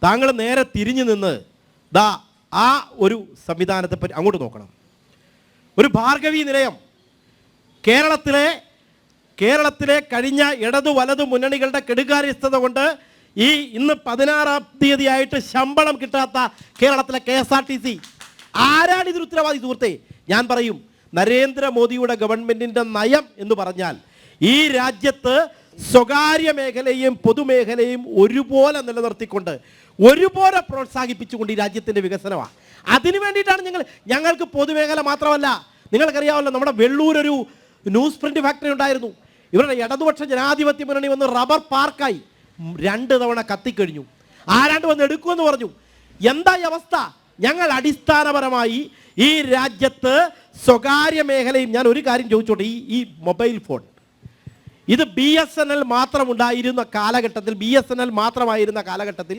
താങ്കൾ നേരെ തിരിഞ്ഞു നിന്ന് ആ ഒരു സംവിധാനത്തെ പറ്റി അങ്ങോട്ട് നോക്കണം. ഒരു ഭാർഗവി നിലയം കേരളത്തിലെ കഴിഞ്ഞ ഇടതു വലതു മുന്നണികളുടെ കെടുകാര്യസ്ഥത കൊണ്ട് ഇന്ന് 16-ാം തീയതിയായിട്ട് ശമ്പളം കിട്ടാത്ത കേരളത്തിലെ KSRTC ആരാണ് ഇതിന് ഉത്തരവാദി? സുഹൃത്തെ, ഞാൻ പറയും, നരേന്ദ്രമോദിയുടെ ഗവൺമെന്റിന്റെ നയം എന്ന് പറഞ്ഞാൽ ഈ രാജ്യത്ത് സ്വകാര്യ മേഖലയും പൊതുമേഖലയും ഒരുപോലെ നിലനിർത്തിക്കൊണ്ട് ഒരുപോലെ പ്രോത്സാഹിപ്പിച്ചുകൊണ്ട് ഈ രാജ്യത്തിന്റെ വികസനമാണ്. അതിനു വേണ്ടിയിട്ടാണ് ഞങ്ങൾക്ക് പൊതുമേഖല മാത്രമല്ല, നിങ്ങൾക്കറിയാമല്ലോ, നമ്മുടെ വെള്ളൂർ ഒരു ന്യൂസ് പ്രിന്റ് ഫാക്ടറി ഉണ്ടായിരുന്നു. ഇവരുടെ ഇടതുപക്ഷ ജനാധിപത്യ മുന്നണി വന്ന് റബ്ബർ പാർക്കായി 2 തവണ കത്തിക്കഴിഞ്ഞു. ആരാണ്ട് വന്ന് എടുക്കുമെന്ന് പറഞ്ഞു. എന്താ ഈ അവസ്ഥ? ഞങ്ങൾ അടിസ്ഥാനപരമായി ഈ രാജ്യത്ത് സ്വകാര്യ മേഖലയും, ഞാൻ ഒരു കാര്യം ചോദിച്ചോട്ടെ, ഈ മൊബൈൽ ഫോൺ ഇത് BSNL മാത്രമുണ്ടായിരുന്ന കാലഘട്ടത്തിൽ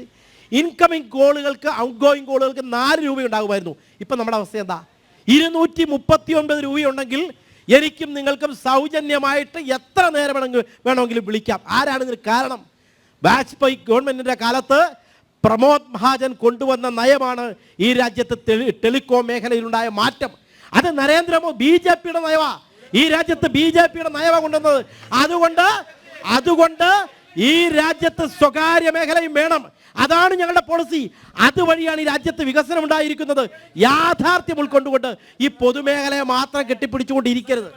ഇൻകമിംഗ് കോളുകൾക്ക് ഔട്ട് ഗോയിങ് കോളുകൾക്ക് 4 രൂപ ഉണ്ടാകുമായിരുന്നു. ഇപ്പം നമ്മുടെ അവസ്ഥ എന്താ? 239 രൂപയുണ്ടെങ്കിൽ എനിക്കും നിങ്ങൾക്കും സൗജന്യമായിട്ട് എത്ര നേരം വേണമെങ്കിലും വിളിക്കാം. ആരാണ് ഇതിന് കാരണം? വാജ്പേയി ഗവൺമെന്റിന്റെ കാലത്ത് പ്രമോദ് മഹാജൻ കൊണ്ടുവന്ന നയമാണ് ഈ രാജ്യത്ത് ടെലികോം മേഖലയിലുണ്ടായ മാറ്റം. അത് നരേന്ദ്രമോദി BJPയുടെ നയമാണ്. ഈ രാജ്യത്ത് BJPയുടെ നയമാണ് കൊണ്ടുവന്നത്. അതുകൊണ്ട് ഈ രാജ്യത്ത് സ്വകാര്യ മേഖലയും വേണം. അതാണ് ഞങ്ങളുടെ പോളിസി. അതുവഴിയാണ് ഈ രാജ്യത്ത് വികസനം ഉണ്ടായിരിക്കുന്നത്. യാഥാർത്ഥ്യം ഉൾക്കൊണ്ടുകൊണ്ട് ഈ പൊതുമേഖലയെ മാത്രം കെട്ടിപ്പിടിച്ചുകൊണ്ടിരിക്കരുത്.